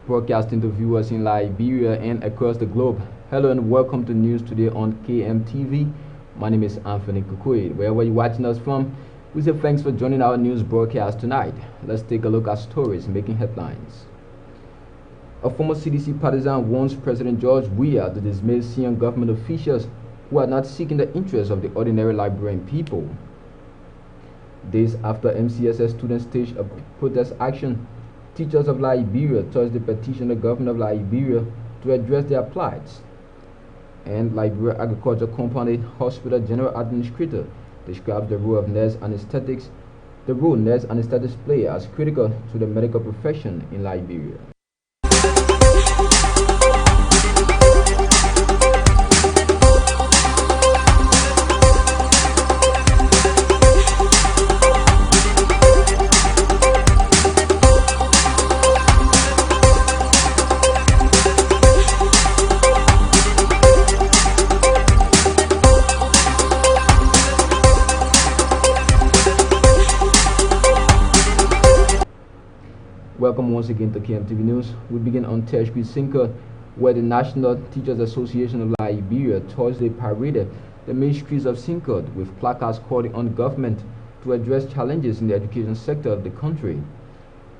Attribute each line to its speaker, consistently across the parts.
Speaker 1: broadcasting to viewers in Liberia and across the globe. Hello and welcome to News Today on KMTV. My name is Anthony Kukui. Wherever you're watching us from, we say thanks for joining our news broadcast tonight. Let's take a look at stories making headlines. A former CDC partisan warns President George Weah to dismiss senior government officials who are not seeking the interests of the ordinary Liberian people. Days after MCSS students staged a protest action, teachers of Liberia Thursday petitioned the government of Liberia to address their plights. And Liberia Agriculture Company Hospital General Administrator describes the role of nurse anesthetics, the role nurse anesthetics play as critical to the medical profession in Liberia. Welcome once again to KMTV News. We begin on Tershpi Sinker, where the National Teachers Association of Liberia Thursday paraded the main streets of Sinker with placards calling on government to address challenges in the education sector of the country.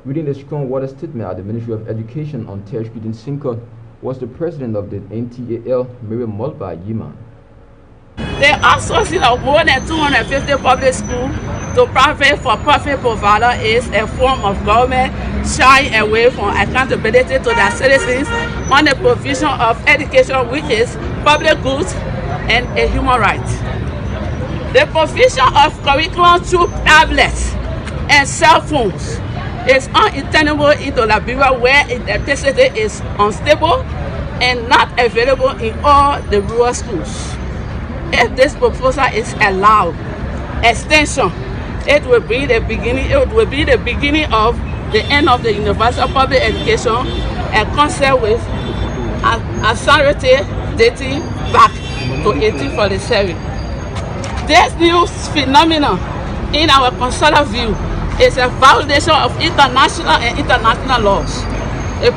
Speaker 1: Reading the strong water statement at the Ministry of Education on Tershpi in Sinker was the president of the NTAL, Miriam Mulba Yiman.
Speaker 2: They also see that more than 250 public schools to private for-profit provider is a form of government shying away from accountability to their citizens on the provision of education, which is public goods and a human right. The provision of curriculum through tablets and cell phones is untenable into Liberia, where electricity is unstable and not available in all the rural schools. If this proposal is allowed extension, it will be the beginning of the end of the universal public education, and concept with authority dating back to 1847. This new phenomenon, in our consular view, is a violation of international and international laws. A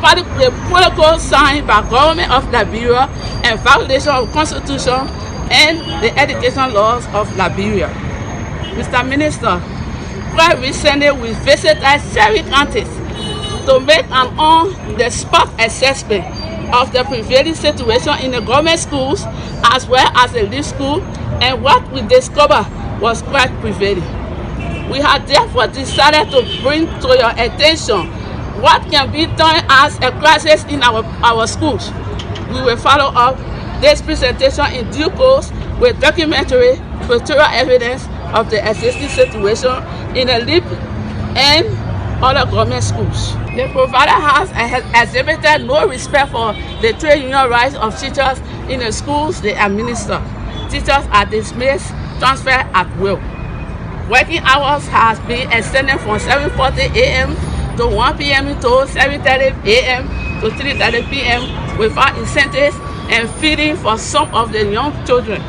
Speaker 2: protocol signed by government of Liberia and violation of constitution and the education laws of Liberia. Mr. Minister, quite recently we visited 7 counties to make an on-the-spot assessment of the prevailing situation in the government schools as well as the elite school, and what we discovered was quite prevailing. We have therefore decided to bring to your attention what can be done as a crisis in our schools. We will follow up this presentation in due course with documentary pictorial evidence of the existing situation in the LEAP and other government schools. The provider has exhibited no respect for the trade union rights of teachers in the schools they administer. Teachers are dismissed, transferred at will. Working hours has been extended from 7:40 a.m. to 1 p.m. to 7:30 a.m. to 3:30 p.m. without incentives and feeding for some of the young children.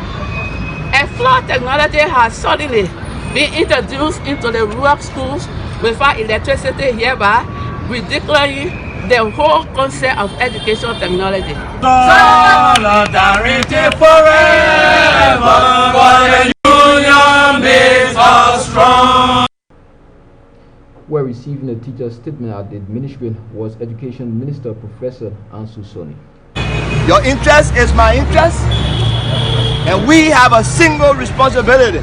Speaker 2: A flood technology has suddenly been introduced into the rural schools without electricity, hereby ridiculing the whole concept of education technology.
Speaker 3: Solidarity forever, for the union makes us strong.
Speaker 1: Where receiving a teacher's statement at the administration was Education Minister Professor Ansu Soni.
Speaker 4: Your interest is my interest, and we have a single responsibility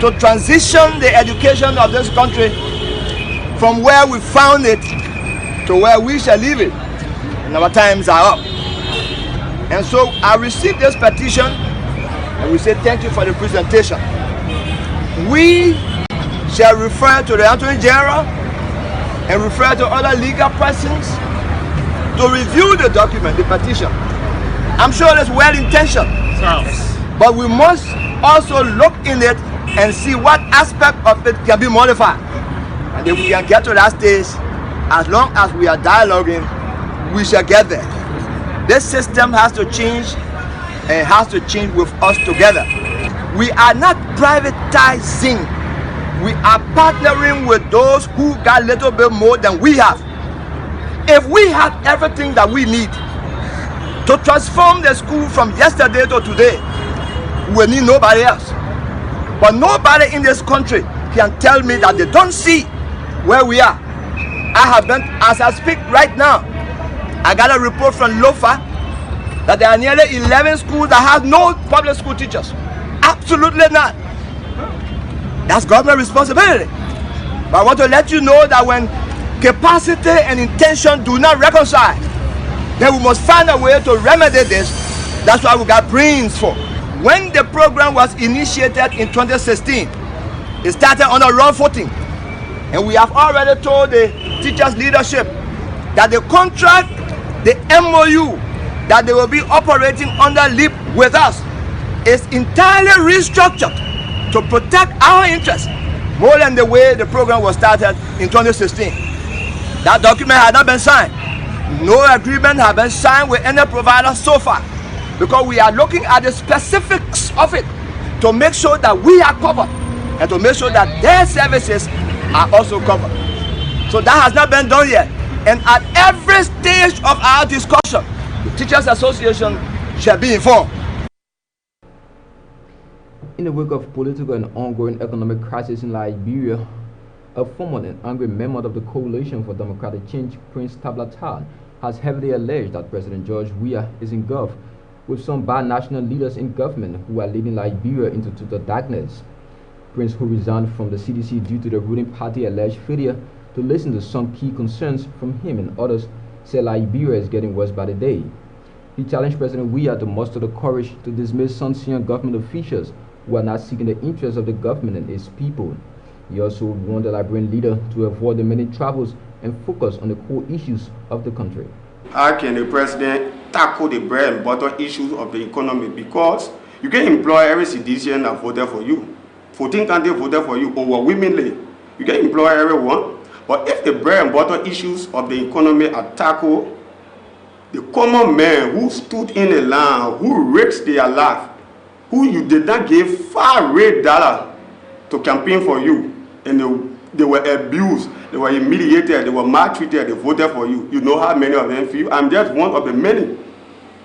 Speaker 4: to transition the education of this country from where we found it to where we shall leave it, and our times are up. And so I received this petition, and we say thank you for the presentation. We shall refer to the Attorney General and refer to other legal persons to review the document, the petition. I'm sure it's well-intentioned, but we must also look in it and see what aspect of it can be modified. And if we can get to that stage, as long as we are dialoguing, we shall get there. This system has to change, and has to change with us together. We are not privatizing. We are partnering with those who got a little bit more than we have. If we had everything that we need to transform the school from yesterday to today, we will need nobody else. But nobody in this country can tell me that they don't see where we are. I have been, as I speak right now, I got a report from Lofa that there are nearly 11 schools that have no public school teachers. Absolutely not. That's government responsibility. But I want to let you know that when capacity and intention do not reconcile, then we must find a way to remedy this. That's why we got brains for. When the program was initiated in 2016, it started on a wrong footing. And we have already told the teachers' leadership that the contract, the MOU, that they will be operating under LEAP with us is entirely restructured to protect our interests more than the way the program was started in 2016. That document has not been signed. No agreement has been signed with any provider so far, because we are looking at the specifics of it to make sure that we are covered and to make sure that their services are also covered. So that has not been done yet. And at every stage of our discussion, the Teachers Association shall be informed.
Speaker 1: In the wake of political and ongoing economic crisis in Liberia, a former and angry member of the Coalition for Democratic Change, Prince Tablatar, has heavily alleged that President George Weah is engulfed with some bad national leaders in government who are leading Liberia into total darkness. Prince, who resigned from the CDC due to the ruling party alleged failure to listen to some key concerns from him and others, said Liberia is getting worse by the day. He challenged President Weah to muster the courage to dismiss some senior government officials who are not seeking the interests of the government and its people. He also warned the Liberian leader to avoid the many travels and focus on the core issues of the country.
Speaker 5: How can the president tackle the bread and butter issues of the economy? Because you can employ every citizen that voted for you. 14 candidates voted for you overwhelmingly. You can employ everyone. But if the bread and butter issues of the economy are tackled, the common man who stood in the land, who risked their life, who you did not give far rate dollar to campaign for you, and they were abused, they were humiliated, they were maltreated, they voted for you. You know how many of them feel. I'm just one of the many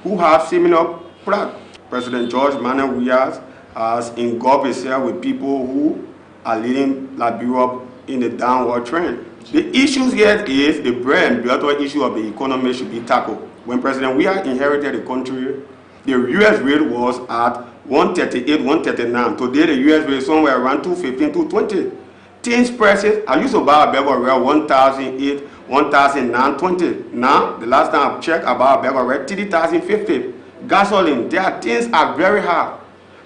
Speaker 5: who have similar plot. President George Manuel Weah has engulfed himself with people who are leading Liberia in a downward trend. The issues here is the bread and butter issue of the economy should be tackled. When President Weah inherited the country, the U.S. rate was at 138, 139. Today the U.S. rate is somewhere around 215, 220. Things prices, I used to buy a bag of bread 1,008, 1,920. Now, the last time I checked, I bought a bag of bread 3,050. Gasoline, their things are very high.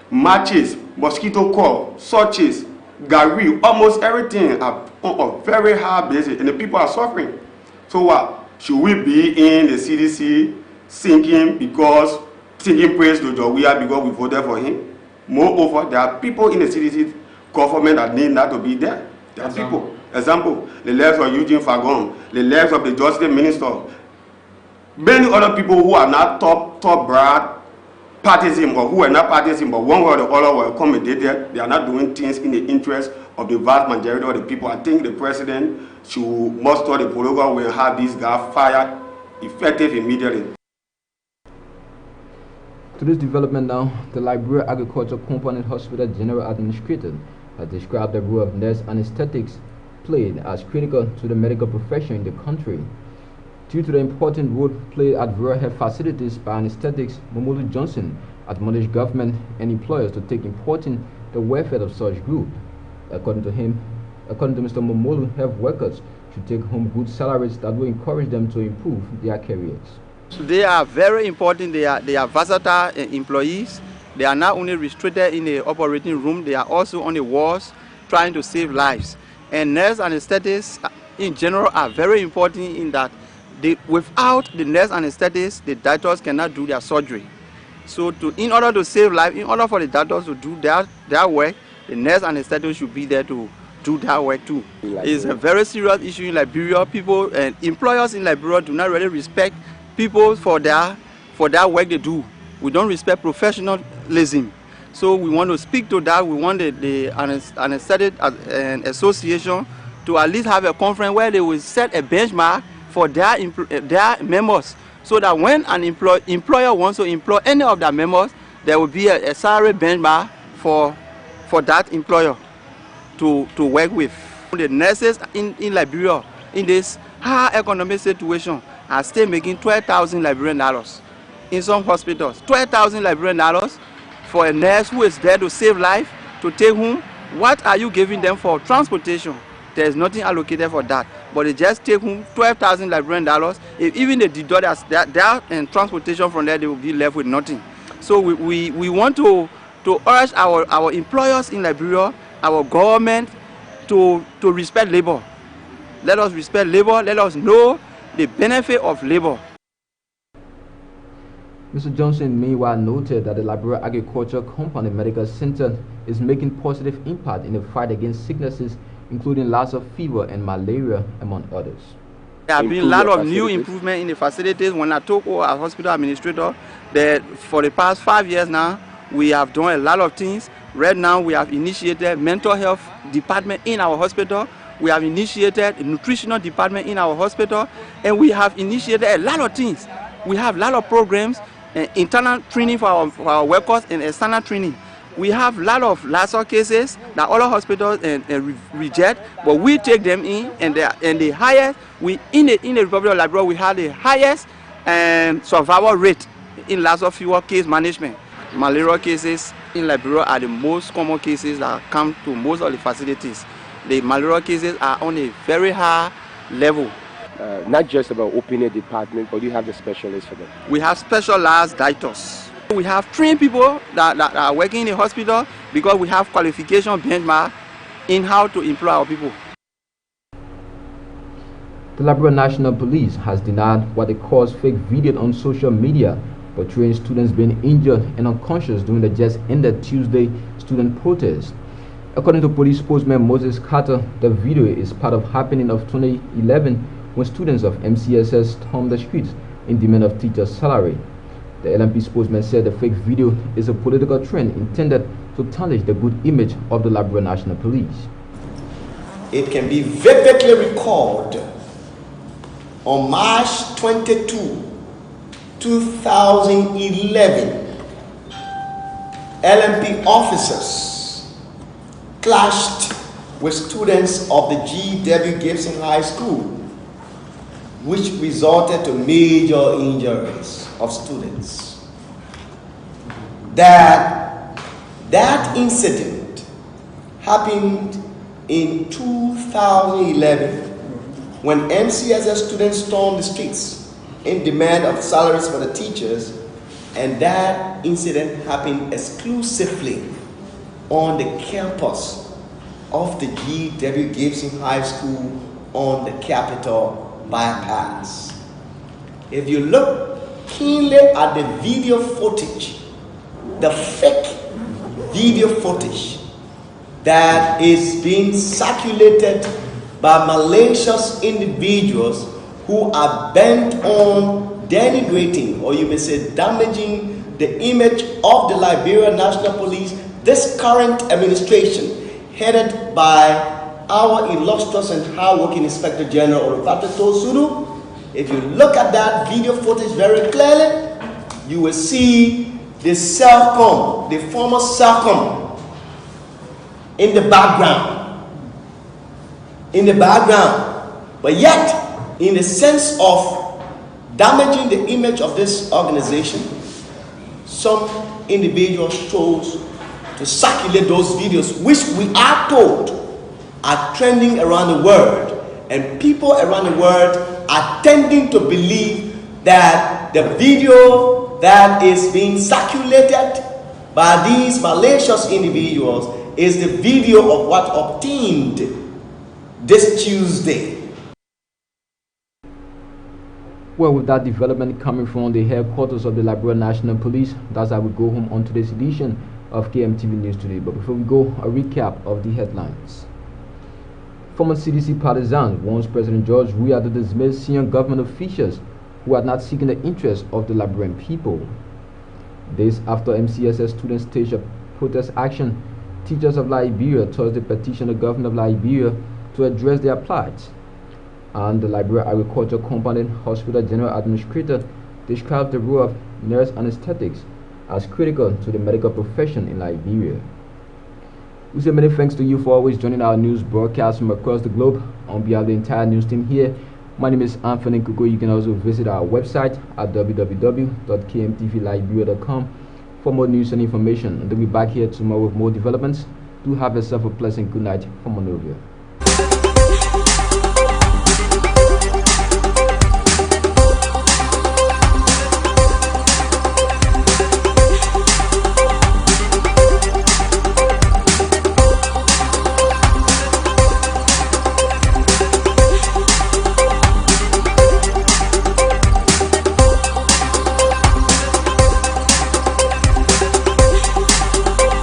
Speaker 5: Matches, mosquito coil, sausages, gari, almost everything are on a very high basis, and the people are suffering. So what? Should we be in the CDC singing praise to George Weah because we voted for him? Moreover, there are people in the CDC government that need not to be there. There are people. Example, the lives of Eugene Fagon, the lives of the Justice Minister, many other people who are not top brand partisan, or who are not partisan, but one way or the other were accommodated. They are not doing things in the interest of the vast majority of the people. I think the president should muster the protocol and have these guys fired effective immediately.
Speaker 1: To this development now, the Liberia Agriculture Component Hospital General Administrator has described the role of nurse anesthetics played as critical to the medical profession in the country. Due to the important role played at rural health facilities by anesthetics, Momolu Johnson admonished government and employers to take important the welfare of such group. According to Mr. Momolu, health workers should take home good salaries that will encourage them to improve their careers.
Speaker 6: They are very important. They are versatile employees. They are not only restricted in the operating room, they are also on the wards trying to save lives. And nurse anesthetists in general are very important in that without the nurse anesthetists, the doctors cannot do their surgery. So in order to save life, in order for the doctors to do their work, the nurse anesthetists should be there to do that work too. It's a very serious issue in Liberia. People and employers in Liberia do not really respect people for their work they do. We don't respect professionalism. So we want to speak to that. We want the anesthetic association to at least have a conference where they will set a benchmark for their members, so that when an employer wants to employ any of their members, there will be a salary benchmark for that employer to work with. The nurses in Liberia in this high economic situation are still making $12,000 Liberian dollars in some hospitals. $12,000 Liberian dollars for a nurse who is there to save life, to take home. What are you giving them for transportation? There is nothing allocated for that, but they just take home $12,000 Liberian dollars. If even they deduct their transportation from there, they will be left with nothing. So we want to urge our employers in Liberia, our government, to respect labor. Let us respect labor. Let us know the benefit of labor.
Speaker 1: Mr. Johnson meanwhile noted that the Liberia Agriculture Company Medical Center is making positive impact in the fight against sicknesses, including Lassa fever and malaria, among others.
Speaker 6: There have been a lot of new improvement in the facilities. When I took over as hospital administrator, that for the past 5 years now, we have done a lot of things. Right now, we have initiated mental health department in our hospital. We have initiated a nutritional department in our hospital, and we have initiated a lot of things. We have a lot of programs, internal training for our workers and external training. We have a lot of Lassa cases that other hospitals reject, but we take them in, and the highest, in the Republic of Liberia, we have the highest survival rate in Lassa fever case management. Malaria cases in Liberia are the most common cases that come to most of the facilities. The malaria cases are on a very high level.
Speaker 7: Not just about opening a department, but you have the specialists for them.
Speaker 6: We have specialized doctors. We have trained people that are working in the hospital because we have qualification benchmark in how to employ our people.
Speaker 1: The Liberia National Police has denied what they call fake video on social media portraying students being injured and unconscious during the just ended Tuesday student protest. According to police spokesman Moses Carter, the video is part of happening of 2011 when students of MCSS stormed the streets in demand of teachers' salary. The LNP spokesman said the fake video is a political trend intended to tarnish the good image of the Liberia National Police.
Speaker 8: It can be vividly recalled on March 22, 2011, LNP officers clashed with students of the G.W. Gibson High School, which resulted to major injuries of students. That incident happened in 2011 when MCSS students stormed the streets in demand of salaries for the teachers, and that incident happened exclusively on the campus of the G.W. Gibson High School on the Capitol bypass. If you look keenly at the video footage, the fake video footage that is being circulated by malicious individuals who are bent on denigrating, or you may say damaging, the image of the Liberia National Police, this current administration, headed by our illustrious and hardworking Inspector General Olupato Tosuru. If you look at that video footage very clearly, you will see the CELCOM, the former CELCOM, in the background. But yet, in the sense of damaging the image of this organization, some individuals chose to circulate those videos, which we are told are trending around the world, and people around the world are tending to believe that the video that is being circulated by these malicious individuals is the video of what obtained this Tuesday.
Speaker 1: Well, with that development coming from the headquarters of the Liberia National Police, that's how we go home on today's edition of KMTV News Today. But before we go, a recap of the headlines. Former CDC partisans warns President George Weah to dismiss senior government officials who are not seeking the interests of the Liberian people. This after MCSS students staged a protest action. Teachers of Liberia Thursday petitioned the government of Liberia to address their plight. and the Liberia Agriculture Compounding Hospital General Administrator described the role of nurse anesthetics as critical to the medical profession in Liberia. We say many thanks to you for always joining our news broadcast from across the globe. On behalf of the entire news team here, my name is Anthony Kuko. You can also visit our website at www.kmtvliberia.com for more news and information. And we'll be back here tomorrow with more developments. Do have yourself a pleasant good night from Monrovia.